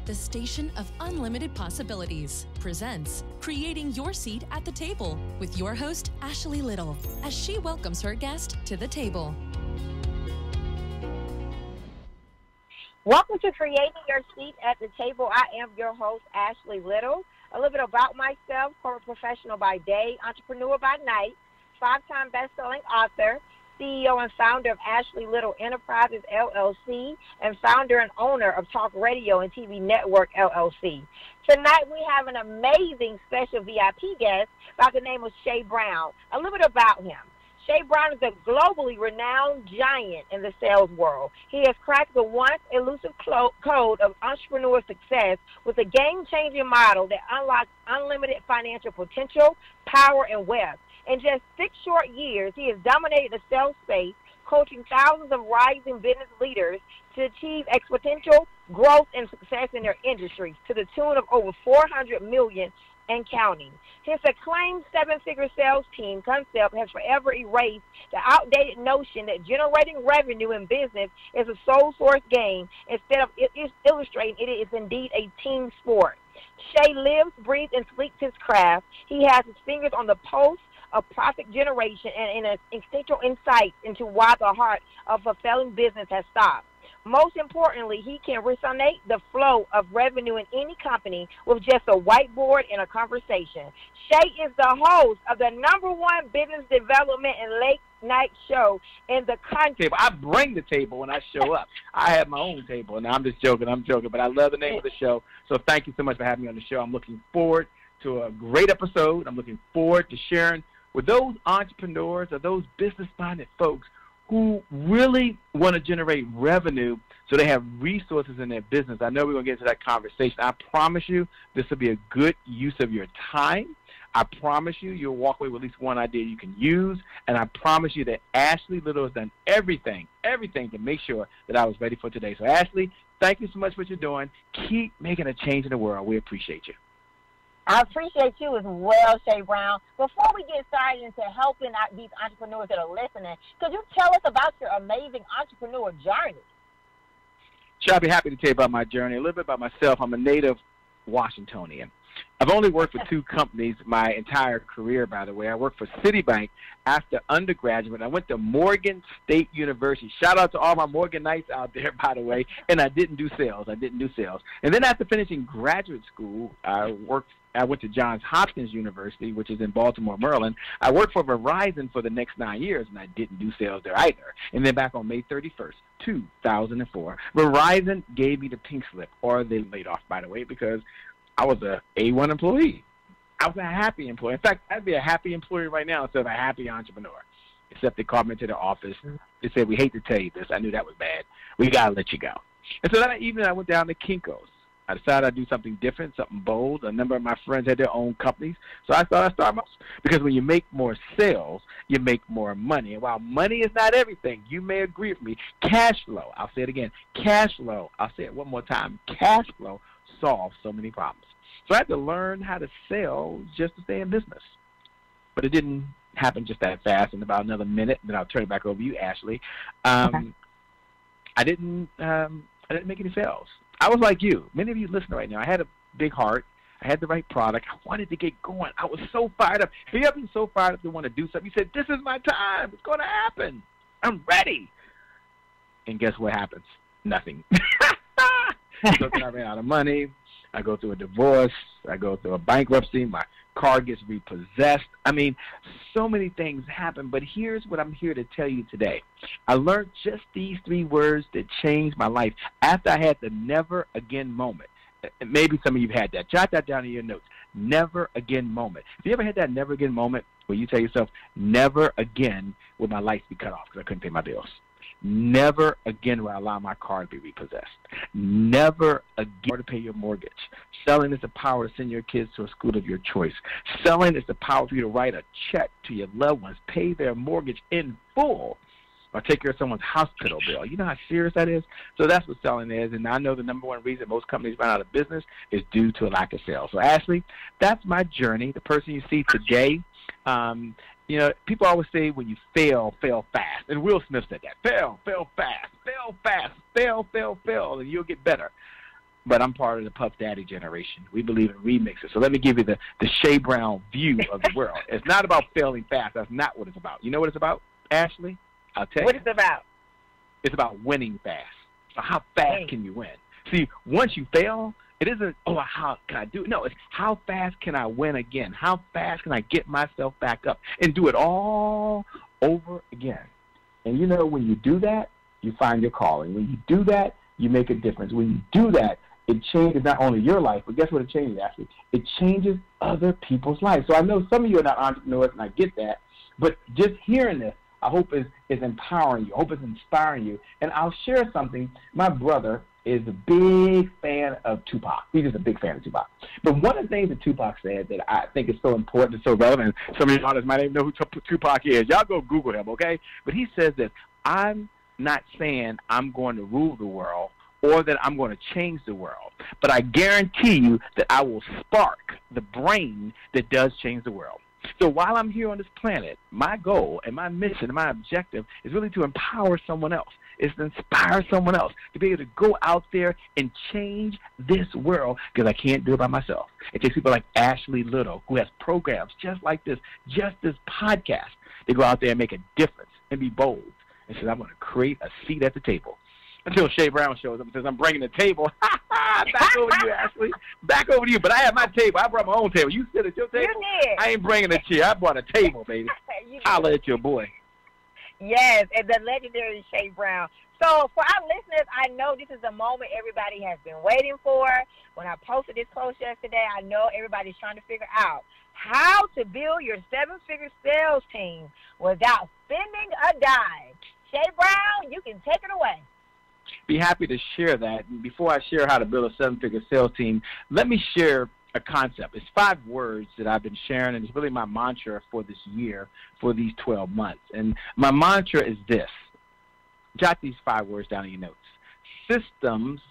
the station of unlimited possibilities, presents Creating Your Seat at the Table with your host, Ashley Little, as she welcomes her guest to the table. Welcome to Creating Your Seat at the Table. I am your host, Ashley Little. A little bit about myself: corporate professional by day, entrepreneur by night, 5-time best-selling author, CEO and founder of Ashley Little Enterprises, LLC, and founder and owner of Talk Radio and TV Network, LLC. Tonight we have an amazing special VIP guest by the name of Shay Brown. A little bit about him. Shay Brown is a globally renowned giant in the sales world. He has cracked the once elusive code of entrepreneur success with a game-changing model that unlocks unlimited financial potential, power, and wealth. In just 6 short years, he has dominated the sales space, coaching thousands of rising business leaders to achieve exponential growth and success in their industries to the tune of over $400 million and counting. His acclaimed 7-figure sales team concept has forever erased the outdated notion that generating revenue in business is a sole source game. Instead of illustrating it is indeed a team sport. Shay lives, breathes, and sleeps his craft. He has his fingers on the pulse of profit generation and an instinctual insight into why the heart of fulfilling business has stopped. Most importantly, he can resonate the flow of revenue in any company with just a whiteboard and a conversation. Shay is the host of the #1 business development and late night show in the country. I bring the table when I show up. I have my own table, and I'm just joking. But I love the name of the show. So thank you so much for having me on the show. I'm looking forward to a great episode. I'm looking forward to sharing with those entrepreneurs or those business-minded folks who really want to generate revenue so they have resources in their business. I know we're going to get into that conversation. I promise you this will be a good use of your time. I promise you you'll walk away with at least one idea you can use. And I promise you that Ashley Little has done everything to make sure that I was ready for today. So, Ashley, thank you so much for what you're doing. Keep making a change in the world. We appreciate you. I appreciate you as well, Shay Brown. Before we get started into helping out these entrepreneurs that are listening, could you tell us about your amazing entrepreneur journey? Sure, I'll be happy to tell you about my journey. A little bit about myself. I'm a native Washingtonian. I've only worked for 2 companies my entire career, by the way. I worked for Citibank after undergraduate. I went to Morgan State University. Shout out to all my Morganites out there, by the way. And I didn't do sales. And then after finishing graduate school, I went to Johns Hopkins University, which is in Baltimore, Maryland. I worked for Verizon for the next 9 years, and I didn't do sales there either. And then back on May 31st, 2004, Verizon gave me the pink slip, or they laid off, by the way, because I was a A1 employee. I was a happy employee. In fact, I'd be a happy employee right now instead of a happy entrepreneur. Except they called me into their office. They said, "We hate to tell you this. I knew that was bad. We got to let you go." And so that evening I went down to Kinko's. I decided I'd do something different, something bold. A number of my friends had their own companies, so I thought I'd start my own. Because when you make more sales, you make more money. And while money is not everything, you may agree with me, cash flow, I'll say it again, cash flow, I'll say it one more time, cash flow solves so many problems. So I had to learn how to sell just to stay in business. But it didn't happen just that fast. In about another minute, then I'll turn it back over to you, Ashley. I didn't make any sales. I was like you. Many of you listening right now. I had a big heart. I had the right product. I wanted to get going. I was so fired up. Have you ever been so fired up to want to do something? You said, "This is my time. It's going to happen. I'm ready." And guess what happens? Nothing. So then I ran out of money. I go through a divorce. I go through a bankruptcy. My car gets repossessed. I mean, so many things happen, but here's what I'm here to tell you today. I learned just these 3 words that changed my life after I had the never again moment. And maybe some of you have had that. Jot that down in your notes. Never again moment. Have you ever had that never again moment where you tell yourself, never again will my lights be cut off because I couldn't pay my bills? Never again will I allow my car to be repossessed. Never again to pay your mortgage. Selling is the power to send your kids to a school of your choice. Selling is the power for you to write a check to your loved ones, pay their mortgage in full, or take care of someone's hospital bill. You know how serious that is? So that's what selling is, and I know the #1 reason most companies run out of business is due to a lack of sales. So, Ashley, that's my journey. The person you see today, you know, people always say when you fail, fail fast. And Will Smith said that. Fail fast, fail fast, fail, and you'll get better. but I'm part of the Puff Daddy generation. We believe in remixes. So let me give you the Shay Brown view of the world. It's not about failing fast. That's not what it's about. You know what it's about, Ashley? I'll tell you. What is it about? It's about winning fast. So how fast can you win? See, once you fail, it isn't, how can I do it? No, it's how fast can I win again? How fast can I get myself back up and do it all over again? And you know, when you do that, you find your calling. When you do that, you make a difference. When you do that, it changes not only your life, but guess what it changes, actually? It changes other people's lives. So I know some of you are not entrepreneurs, and I get that, but just hearing this, I hope is empowering you. I hope it's inspiring you. And I'll share something. My brother is a big fan of Tupac. He's just a big fan of Tupac. But one of the things that Tupac said that I think is so important and so relevant, some of you audience might even know who Tupac is. Y'all go Google him, okay? But he says that I'm not saying I'm going to rule the world or that I'm going to change the world, but I guarantee you that I will spark the brain that does change the world. So while I'm here on this planet, my goal and my mission and my objective is really to empower someone else. It's to inspire someone else to be able to go out there and change this world, because I can't do it by myself. It takes people like Ashley Little, who has programs just like this, just this podcast, to go out there and make a difference and be bold and says, I'm going to create a seat at the table. Until Shay Brown shows up and says, I'm bringing the table. Back over to you, Ashley. Back over to you. But I have my table. I brought my own table. You sit at your table? You did. I ain't bringing a chair. I brought a table, baby. Holla at your boy. Yes, and the legendary Shay Brown. So for our listeners, I know this is a moment everybody has been waiting for. When I posted this post yesterday, I know everybody's trying to figure out how to build your 7-figure sales team without spending a dime. Shay Brown, you can take it away. Be happy to share that. And before I share how to build a 7-figure sales team, let me share a concept. It's 5 words that I've been sharing, and it's really my mantra for this year, for these 12 months. And my mantra is this. Jot these 5 words down in your notes. Systems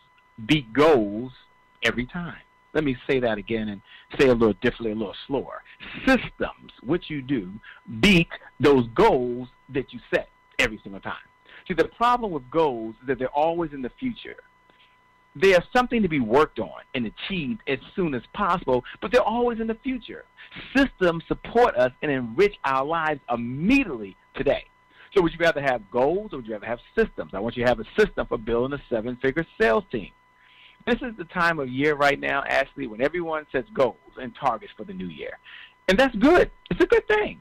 beat goals every time. Let me say that again and say a little differently, a little slower. Systems, which you do, beat those goals that you set every single time. See, the problem with goals is that they're always in the future. They are something to be worked on and achieved as soon as possible, but they're always in the future. Systems support us and enrich our lives immediately today. So would you rather have goals or would you rather have systems? I want you to have a system for building a 7-figure sales team. This is the time of year right now, Ashley, when everyone sets goals and targets for the new year. And that's good. It's a good thing.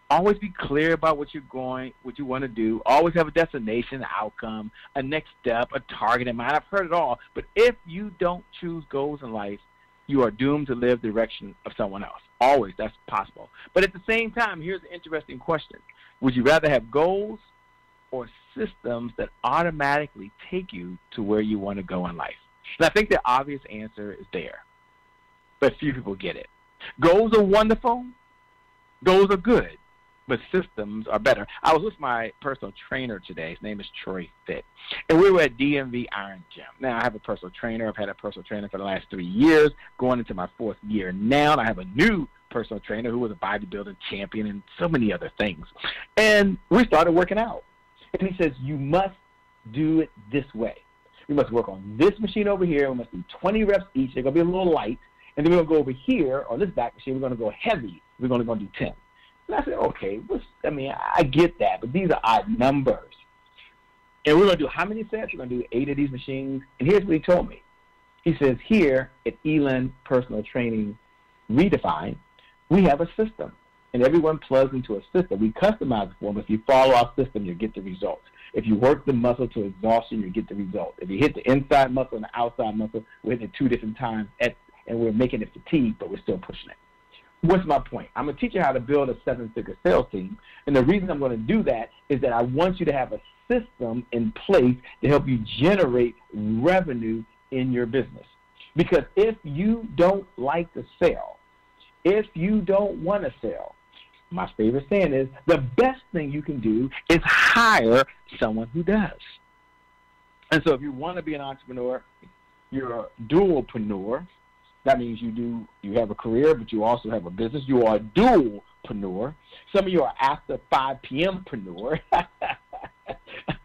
Always be clear about what you want to do. Always have a destination, an outcome, a next step, a target in mind. I've heard it all. But if you don't choose goals in life, you are doomed to live the direction of someone else. Always, that's possible. But at the same time, here's an interesting question. Would you rather have goals or systems that automatically take you to where you want to go in life? And I think the obvious answer is there, but few people get it. Goals are wonderful. Goals are good. But systems are better. I was with my personal trainer today. His name is Troy Fit. And we were at DMV Iron Gym. Now, I have a personal trainer. I've had a personal trainer for the last 3 years, going into my 4th year now. And I have a new personal trainer who was a bodybuilding champion and so many other things. And we started working out. And he says, you must do it this way. We must work on this machine over here. We must do 20 reps each. They're going to be a little light. And then we're going to go over here on this back machine. We're going to go heavy. We're going to do 10. And I said, okay, I get that, but these are odd numbers. And we're going to do how many sets? We're going to do 8 of these machines. And here's what he told me. He says, here at Elin Personal Training Redefined, we have a system. And everyone plugs into a system. We customize it for them. If you follow our system, you get the results. If you work the muscle to exhaustion, you get the results. If you hit the inside muscle and the outside muscle, we're hitting it 2 different times, and we're making it fatigue, but we're still pushing it. What's my point? I'm going to teach you how to build a 7-figure sales team. And the reason I'm going to do that is that I want you to have a system in place to help you generate revenue in your business. Because if you don't like to sell, if you don't want to sell, my favorite saying is the best thing you can do is hire someone who does. And so if you want to be an entrepreneur, you're a dualpreneur. That means you have a career, but you also have a business. You are a dualpreneur. Some of you are after 5 p.m.preneur.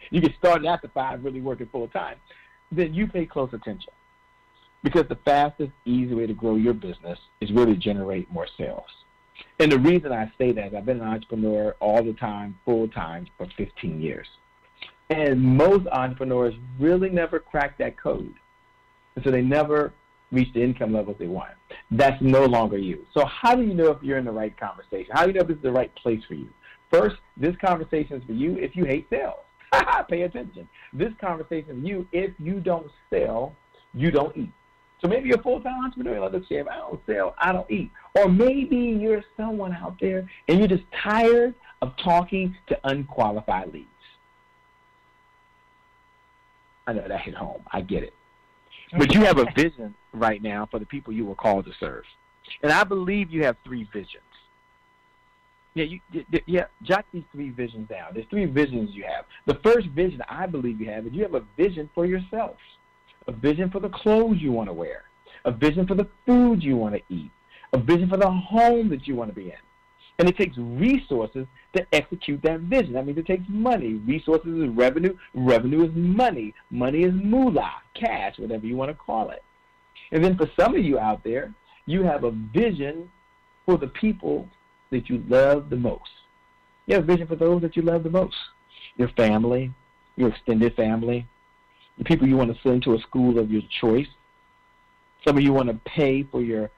You get started after 5, really working full time. Then you pay close attention. Because the fastest, easy way to grow your business is really generate more sales. And the reason I say that is I've been an entrepreneur all the time, full-time, for 15 years. And most entrepreneurs really never crack that code. And so they never reach the income levels they want. That's no longer you. So how do you know if you're in the right conversation? How do you know if this is the right place for you? First, this conversation is for you if you hate sales. Pay attention. This conversation is for you if you don't sell, you don't eat. So maybe you're a full-time entrepreneur. Like, look, Chef, I don't sell, I don't eat. Or maybe you're someone out there and you're just tired of talking to unqualified leads. I know that hit home. I get it. But you have a vision right now for the people you were called to serve. And I believe you have 3 visions. Yeah, jot these 3 visions down. There's 3 visions you have. The first vision I believe you have is you have a vision for yourself. A vision for the clothes you want to wear, a vision for the food you want to eat, a vision for the home that you want to be in. And it takes resources to execute that vision. That means it takes money. Resources is revenue. Revenue is money. Money is moolah, cash, whatever you want to call it. And then for some of you out there, you have a vision for the people that you love the most. You have a vision for those that you love the most. Your family, your extended family, the people you want to send to a school of your choice. Some of you want to pay for your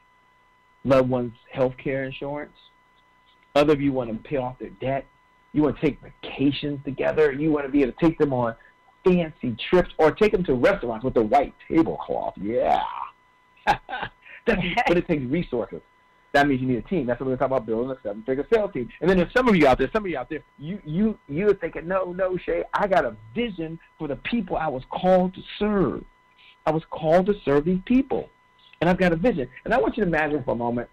loved one's health care insurance. Other of you want to pay off their debt. You want to take vacations together. You want to be able to take them on fancy trips or take them to restaurants with the white tablecloth. Yeah. But it takes resources. That means you need a team. That's what we're talking about, building a 7-figure sales team. And then there's some of you out there, you're thinking, no, Shay, I got a vision for the people I was called to serve. I was called to serve these people. And I've got a vision. And I want you to imagine for a moment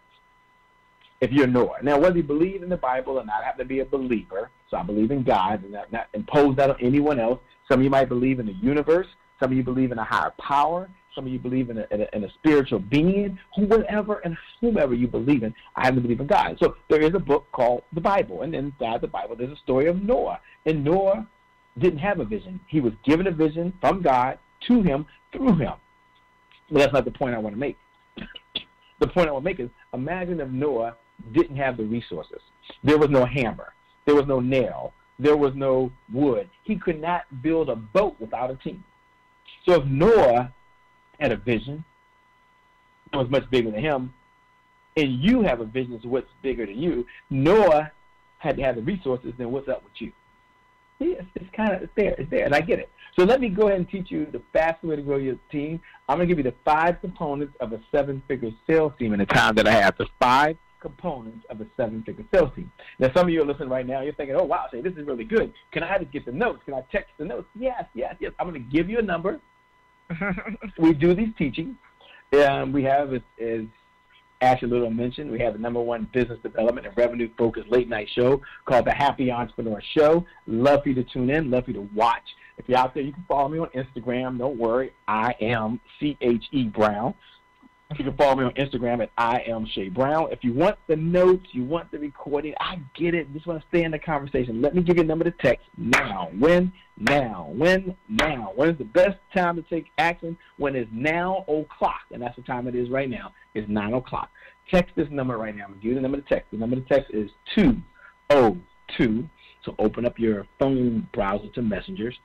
if you're Noah. Now, whether you believe in the Bible or not, I happen to be a believer, so I believe in God and not impose that on anyone else. Some of you might believe in the universe. Some of you believe in a higher power. Some of you believe in a spiritual being. Whoever and whomever you believe in, I happen to believe in God. So there is a book called the Bible, and inside the Bible there's a story of Noah. And Noah didn't have a vision. He was given a vision from God to him through him. But that's not the point I want to make. The point I want to make is imagine if Noah didn't have the resources. There was no hammer. There was no nail. There was no wood. He could not build a boat without a team. So if Noah had a vision that was much bigger than him, and you have a vision that's what's bigger than you, Noah had to have the resources, then what's up with you? It's there, and I get it. So let me go ahead and teach you the fastest way to grow your team. I'm going to give you the 5 components of a 7-figure sales team in the time that I have. The 5 components of a 7-figure sales team. Now, some of you are listening right now. You're thinking, oh, wow, Shay, this is really good. Can I just get the notes? Can I text the notes? Yes. I'm going to give you a number. We do these teachings. We have, as Ashley Little mentioned, we have the #1 business development and revenue-focused late-night show called The Happy Entrepreneur Show. Love for you to tune in. Love for you to watch. If you're out there, you can follow me on Instagram. Don't worry. I am CHE Brown. You can follow me on Instagram at I am Shay Brown. If you want the notes, you want the recording, I get it. Just want to stay in the conversation. Let me give you a number to text now. When? Now. When? Now. When is the best time to take action? When it's now o'clock, and that's the time it is right now. It's 9 o'clock. Text this number right now. I'm going to give you the number to text. The number to text is 202. So open up your phone browser to messengers.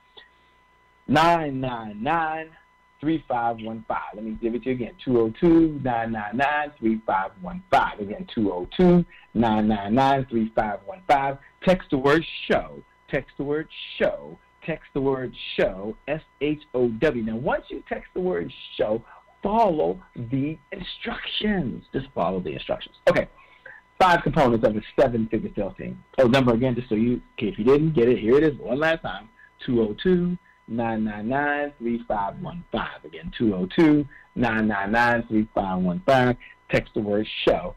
999-3515. Let me give it to you again. 202-999-3515. Again, 202-999-3515. Text the word show. Text the word show. Text the word show. SHOW. Now, once you text the word show, follow the instructions. Just follow the instructions. Okay. 5 components of a 7-figure sales team. Oh, number again, just so you, okay, if you didn't get it, here it is one last time. 202-999-3515. Again, 202-999-3515. Text the word show,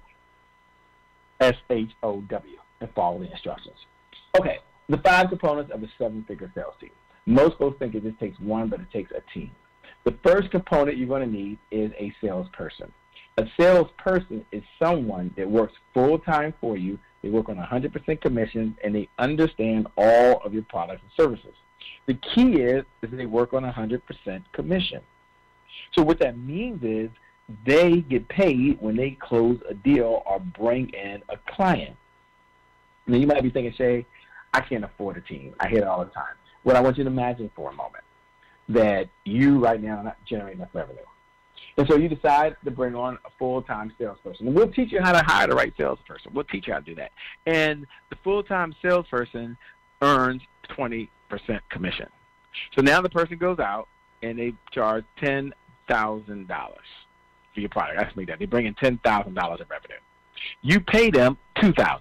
SHOW, and follow the instructions. Okay, the 5 components of a 7-figure sales team. Most folks think it just takes one, but it takes a team. The first component you're going to need is a salesperson. A salesperson is someone that works full-time for you. They work on 100% commission, and they understand all of your products and services. The key is they work on 100% commission. So what that means is they get paid when they close a deal or bring in a client. Now, you might be thinking, Shay, I can't afford a team. I hear it all the time. Well, I want you to imagine for a moment that you right now are not generating enough revenue. And so you decide to bring on a full-time salesperson. And we'll teach you how to hire the right salesperson. We'll teach you how to do that. And the full-time salesperson earns 20% commission. So now the person goes out and they charge $10,000 for your product. That's me. They bring in $10,000 of revenue. You pay them $2,000.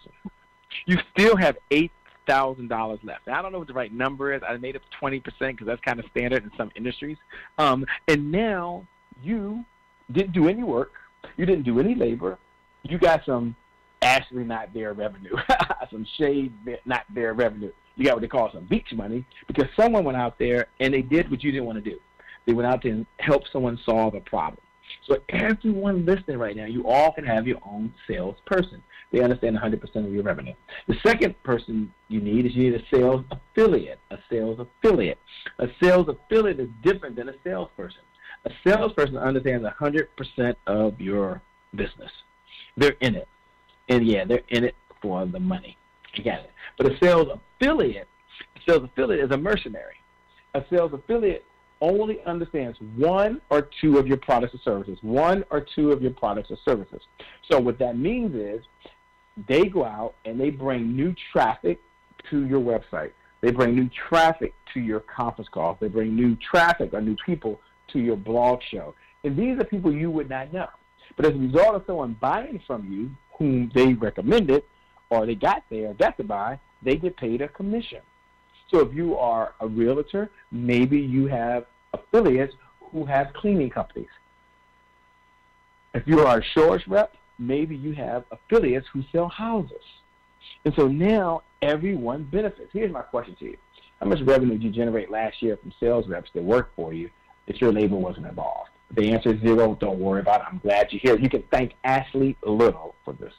You still have $8,000 left. Now, I don't know what the right number is. I made up 20% because that's kind of standard in some industries. And now you didn't do any work. You didn't do any labor. You got some Ashley not there revenue, some shade not there revenue. You got what they call some beach money because someone went out there and they did what you didn't want to do. They went out there and helped someone solve a problem. So everyone listening right now, you all can have your own salesperson. They understand 100% of your revenue. The second person you need is you need a sales affiliate. A sales affiliate. A sales affiliate is different than a salesperson. A salesperson understands 100% of your business. They're in it. And, yeah, they're in it for the money. You got it. But a sales affiliate is a mercenary. A sales affiliate only understands one or two of your products or services. One or two of your products or services. So what that means is they go out and they bring new traffic to your website. They bring new traffic to your conference calls. They bring new traffic or new people to your blog show. And these are people you would not know. But as a result of someone buying from you, whom they recommended, or they got there, got to buy, they get paid a commission. So if you are a realtor, maybe you have affiliates who have cleaning companies. If you are a shores rep, maybe you have affiliates who sell houses. And so now everyone benefits. Here's my question to you. How much revenue did you generate last year from sales reps that worked for you that your labor wasn't involved? If the answer is zero, don't worry about it. I'm glad you're here. You can thank Ashley Little for this.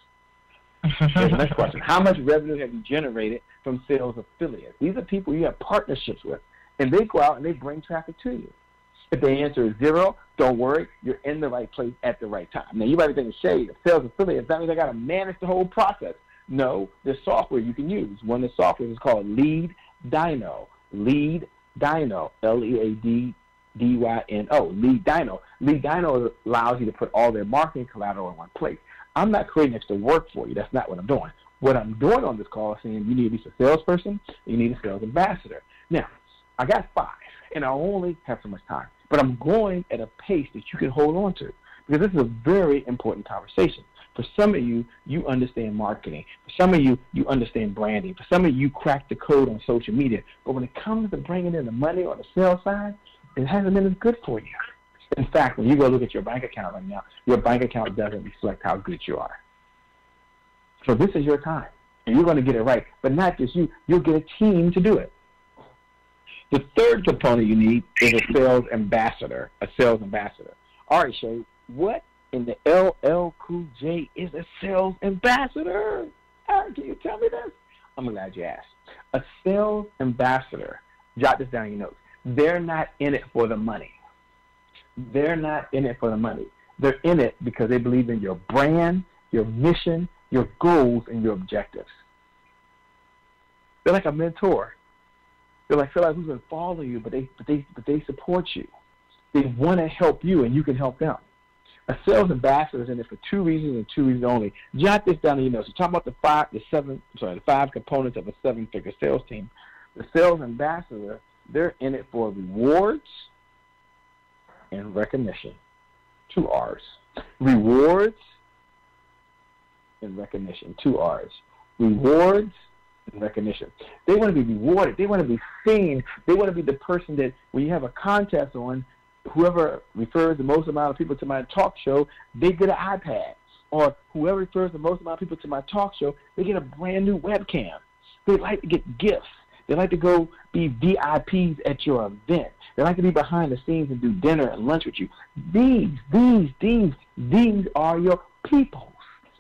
Here's the next question. How much revenue have you generated from sales affiliates? These are people you have partnerships with, and they go out and they bring traffic to you. If the answer is zero, don't worry. You're in the right place at the right time. Now, you might be thinking, Shay, sales affiliates, that means I got to manage the whole process. No, there's software you can use. One of the software is called Lead Dino. Lead Dino, Leaddyno. Lead Dino. Lead Dino allows you to put all their marketing collateral in one place. I'm not creating extra work for you. That's not what I'm doing. What I'm doing on this call is saying you need at least a salesperson, you need a sales ambassador. Now, I got 5, and I only have so much time. But I'm going at a pace that you can hold on to because this is a very important conversation. For some of you, you understand marketing. For some of you, you understand branding. For some of you, you crack the code on social media. But when it comes to bringing in the money on the sales side, it hasn't been as good for you. In fact, when you go look at your bank account right now, your bank account doesn't reflect how good you are. So this is your time, and you're going to get it right. But not just you. You'll get a team to do it. The third component you need is a sales ambassador. A sales ambassador. All right, Shay, what in the LL Cool J is a sales ambassador? Can you tell me this? I'm glad you asked. A sales ambassador, jot this down in your notes, they're not in it for the money. They're not in it for the money. They're in it because they believe in your brand, your mission, your goals, and your objectives. They're like a mentor. They're like somebody who's going to follow you, but they support you. They want to help you, and you can help them. A sales ambassador is in it for 2 reasons and 2 reasons only. Jot this down in your notes. So talk about the 5 components of a 7-figure sales team. The sales ambassador, they're in it for rewards and recognition. 2 R's. Rewards and recognition. 2 R's. Rewards and recognition. They want to be rewarded. They want to be seen. They want to be the person that when you have a contest on, whoever refers the most amount of people to my talk show, they get an iPad. Or whoever refers the most amount of people to my talk show, they get a brand new webcam. They like to get gifts. They like to go be VIPs at your event. They like to be behind the scenes and do dinner and lunch with you. These are your people.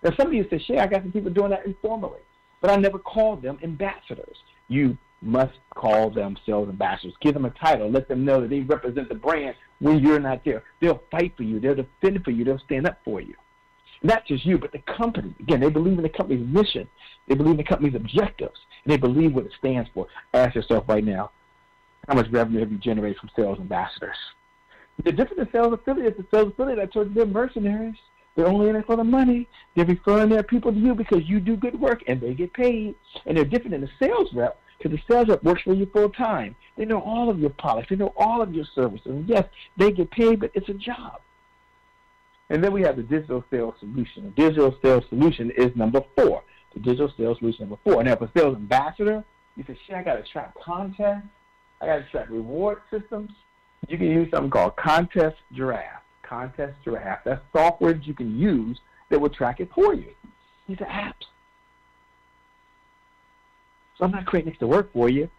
Now, some of you say, Shay, I got some people doing that informally, but I never called them ambassadors. You must call them sales ambassadors. Give them a title. Let them know that they represent the brand when you're not there. They'll fight for you. They'll defend for you. They'll stand up for you. Not just you, but the company. Again, they believe in the company's mission. They believe in the company's objectives. And they believe what it stands for. Ask yourself right now, how much revenue have you generated from sales ambassadors? They're different than sales affiliates. The sales affiliates, I told you, they're mercenaries. They're only in it for the money. They're referring their people to you because you do good work and they get paid. And they're different than the sales rep because the sales rep works for you full time. They know all of your products. They know all of your services. And yes, they get paid, but it's a job. And then we have the digital sales solution. The digital sales solution is number 4. The digital sales solution number 4. Now, for sales ambassador, you say, shit, I got to track contests. I got to track reward systems. You can use something called Contest Giraffe. Contest Giraffe. That's software that you can use that will track it for you. These are apps. So I'm not creating extra work for you.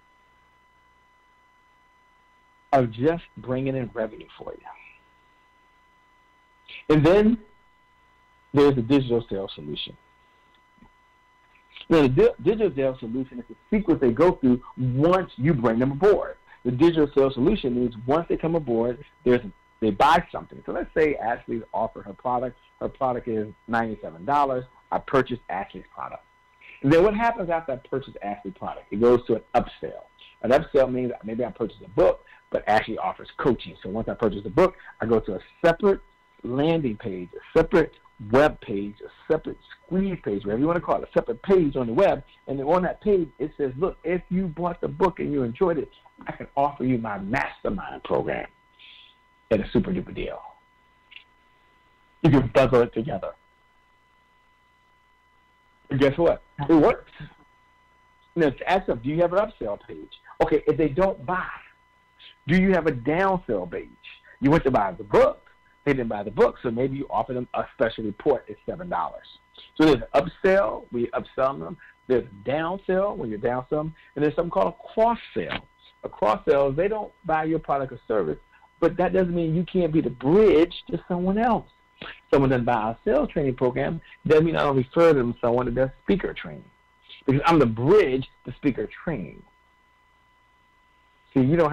I'm just bringing in revenue for you. And then there's the digital sales solution. Now, the digital sales solution is the sequence they go through once you bring them aboard. The digital sales solution means once they come aboard, they buy something. So let's say Ashley offered her product. Her product is $97. I purchased Ashley's product. And then what happens after I purchase Ashley's product? It goes to an upsell. An upsell means maybe I purchased a book, but Ashley offers coaching. So once I purchase the book, I go to a separate landing page, a separate web page, a separate squeeze page, whatever you want to call it, a separate page on the web. And then on that page, it says, look, if you bought the book and you enjoyed it, I can offer you my mastermind program at a super duper deal. You can bundle it together. And guess what? It works. Now, to ask them, do you have an upsell page? Okay, if they don't buy, do you have a downsell page? You went to buy the book. They didn't buy the book, so maybe you offer them a special report at $7. So there's an upsell where you upsell them. There's a downsell where you downsell them. And there's something called a cross-sell. A cross-sell, they don't buy your product or service, but that doesn't mean you can't be the bridge to someone else. Someone doesn't buy our sales training program, doesn't mean I don't refer them to someone that does speaker training. Because I'm the bridge to speaker training. See, you don't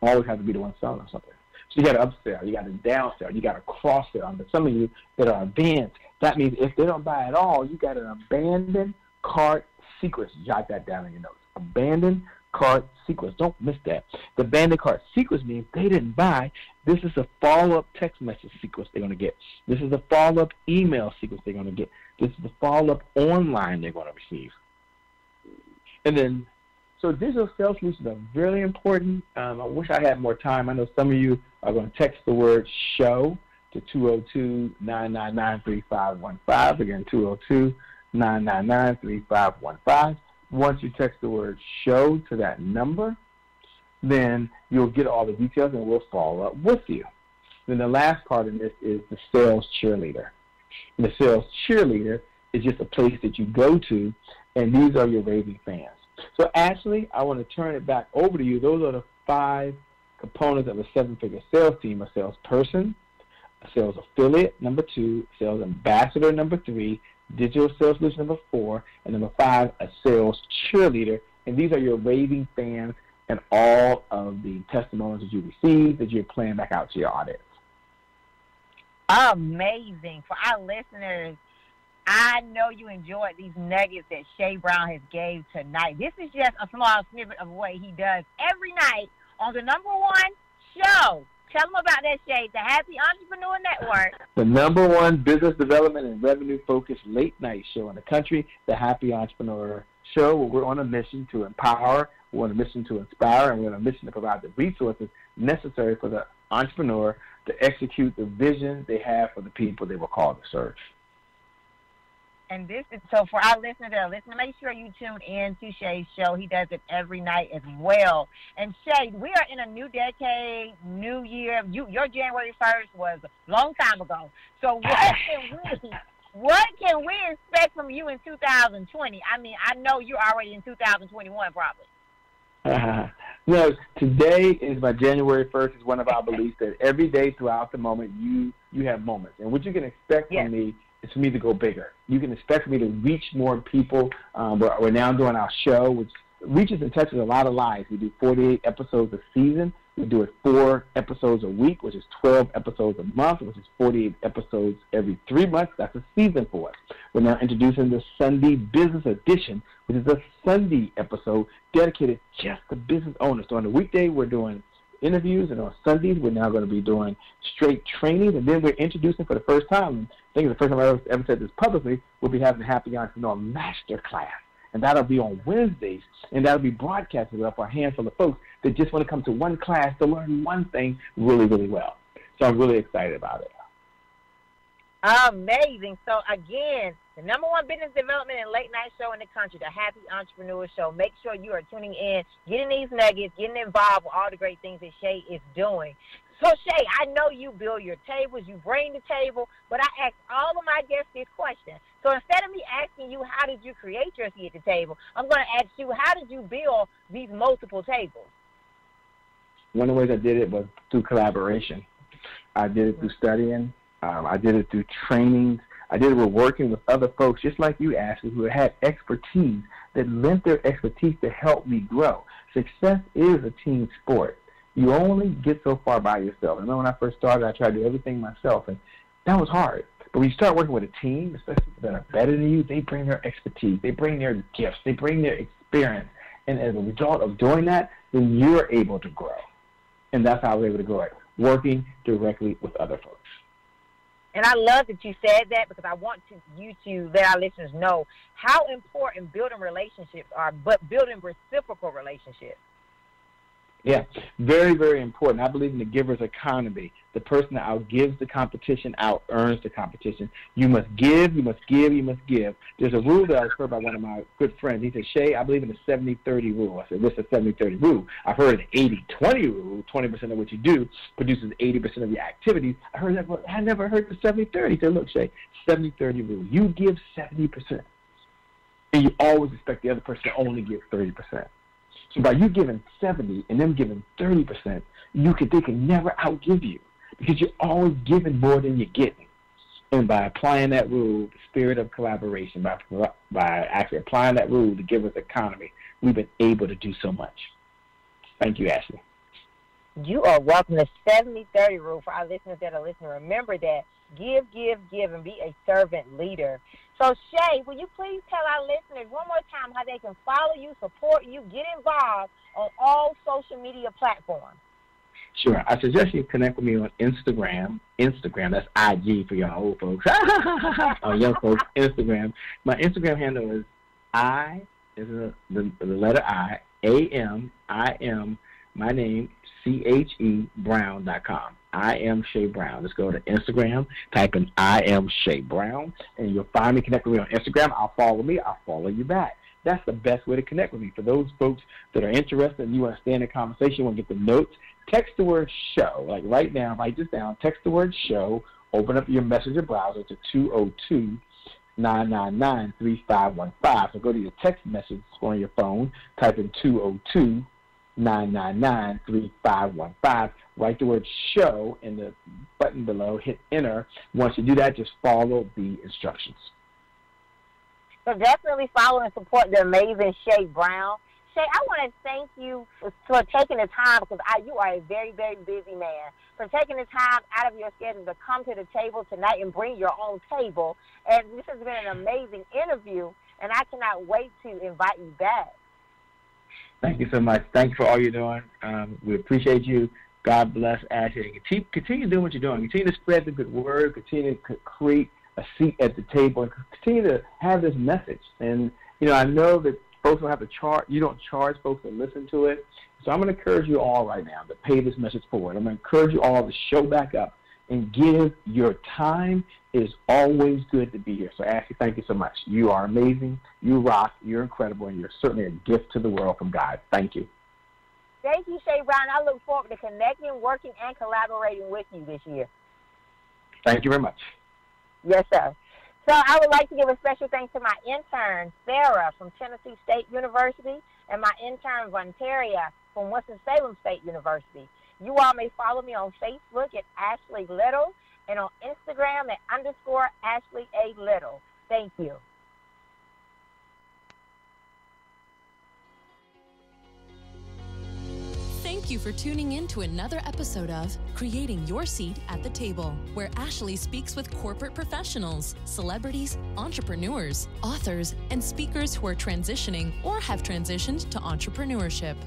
always have to be the one selling something. So you got to upsell, you got to downsell, you got to cross-sell. And some of you that are advanced, that means if they don't buy at all, you got an abandoned cart sequence. Jot that down in your notes. Abandoned cart sequence. Don't miss that. The abandoned cart sequence means they didn't buy. This is a follow-up text message sequence they're going to get. This is a follow-up email sequence they're going to get. This is the follow-up online they're going to receive. And then, so digital sales solutions are really important. I wish I had more time. I know some of you are going to text the word SHOW to 202-999-3515. Again, 202-999-3515. Once you text the word SHOW to that number, then you'll get all the details and we'll follow up with you. Then the last part of this is the sales cheerleader. And the sales cheerleader is just a place that you go to, and these are your raving fans. So, Ashley, I want to turn it back over to you. Those are the 5 components of a 7-figure sales team: a salesperson, a sales affiliate, number 2, sales ambassador, number 3, digital sales solution, number 4, and number 5, a sales cheerleader. And these are your raving fans and all of the testimonials that you receive that you're playing back out to your audience. Amazing. For our listeners, I know you enjoyed these nuggets that Shay Brown has gave tonight. This is just a small snippet of what he does every night on the number 1 show. Tell them about that, Shay, the Happy Entrepreneur Network. The number 1 business development and revenue-focused late-night show in the country, the Happy Entrepreneur Show, where we're on a mission to empower, we're on a mission to inspire, and we're on a mission to provide the resources necessary for the entrepreneur to execute the vision they have for the people they were called to serve. And this is, so for our listeners that are listening, make sure you tune in to Shay's show. He does it every night as well. And Shay, we are in a new decade, new year. Your January 1st was a long time ago. So what can we expect from you in 2020? I mean, I know you're already in 2021 probably. No, today is my January 1st is one of our beliefs that every day throughout the moment you have moments. And what you can expect from me is for me to go bigger. You can expect me to reach more people. We're now doing our show, which reaches and touches a lot of lives. We do 48 episodes a season. We do it 4 episodes a week, which is 12 episodes a month, which is 48 episodes every 3 months. That's a season for us. We're now introducing the Sunday Business Edition, which is a Sunday episode dedicated just to business owners. So on the weekday, we're doing interviews, and on Sundays, we're now going to be doing straight trainings, and then we're introducing for the first time, I think it's the first time I've ever said this publicly, we'll be having the Happy Entrepreneur Master Class. And that'll be on Wednesdays, and that'll be broadcasted up for a handful of folks that just want to come to one class to learn one thing really, really well. So I'm really excited about it. Amazing. So, again, the #1 business development and late night show in the country, the Happy Entrepreneur Show. Make sure you are tuning in, getting these nuggets, getting involved with all the great things that Shay is doing. So, Shay, I know you build your tables, you bring the table, but I ask all of my guests this question. So instead of me asking you how did you create your seat at the table, I'm going to ask you how did you build these multiple tables? One of the ways I did it was through collaboration. I did it through studying. I did it through trainings. I did it with working with other folks, just like you, Ashley, who had expertise that lent their expertise to help me grow. Success is a team sport. You only get so far by yourself. I remember when I first started, I tried to do everything myself, and that was hard. But when you start working with a team, especially people that are better than you, they bring their expertise, they bring their gifts, they bring their experience. And as a result of doing that, then you're able to grow. And that's how I was able to grow it, working directly with other folks. And I love that you said that, because I want you to let our listeners know how important building relationships are, but building reciprocal relationships. Yeah, very, very important. I believe in the giver's economy. The person that outgives the competition out-earns the competition. You must give, you must give, you must give. There's a rule that I was heard by one of my good friends. He said, Shay, I believe in the 70-30 rule. I said, what's the 70-30 rule? I've heard the 80-20 rule. 20% of what you do produces 80% of your activities. I heard that, but I never heard the 70-30. He said, look, Shay, 70-30 rule. You give 70%, and you always expect the other person to only give 30%. So by you giving 70 and them giving 30%, they can never outgive you, because you're always giving more than you're getting. And by applying that rule, the spirit of collaboration, by actually applying that rule, the giver's economy, we've been able to do so much. Thank you, Ashley. You are welcome. The 70-30 rule for our listeners that are listening. Remember that. Give, give, give, and be a servant leader. So, Shay, will you please tell our listeners one more time how they can follow you, support you, get involved on all social media platforms? Sure. I suggest you connect with me on Instagram. That's IG for y'all old folks. Young folks, Instagram. My Instagram handle is the letter I, A-M, my name, C-H-E, Brown.com. I am Shay Brown. Just go to Instagram, type in I am Shay Brown, and you'll find me. Connect with me on Instagram. I'll follow you back. That's the best way to connect with me. For those folks that are interested and you want to stay in the conversation, want to get the notes, text the word show. Like right now, write this down. Text the word show. Open up your messenger browser to 202-999-3515. So go to your text message on your phone, type in 202-999-3515. Write the word show in the button below, hit enter. Once you do that, just follow the instructions. So definitely follow and support the amazing Shay Brown. Shay, I want to thank you for taking the time, because you are a very, very busy man, for taking the time out of your schedule to come to the table tonight and bring your own table. And this has been an amazing interview, and I cannot wait to invite you back. Thank you so much. Thank you for all you're doing. We appreciate you. God bless Ashley. Continue doing what you're doing. Continue to spread the good word. Continue to create a seat at the table, and continue to have this message. And, I know that folks don't have to charge. You don't charge folks to listen to it. So I'm going to encourage you all right now to pay this message forward. I'm going to encourage you all to show back up and give your time. It is always good to be here. So, Ashley, thank you so much. You are amazing. You rock. You're incredible. And you're certainly a gift to the world from God. Thank you. Thank you, Shay Brown. I look forward to connecting, working, and collaborating with you this year. Thank you very much. Yes, sir. So I would like to give a special thanks to my intern, Sarah, from Tennessee State University, and my intern, Vontaria, from Winston-Salem State University. You all may follow me on Facebook at Ashley Little, and on Instagram at _Ashley A. Little. Thank you. Thank you for tuning in to another episode of Creating Your Seat at the Table, where Ashley speaks with corporate professionals, celebrities, entrepreneurs, authors, and speakers who are transitioning or have transitioned to entrepreneurship.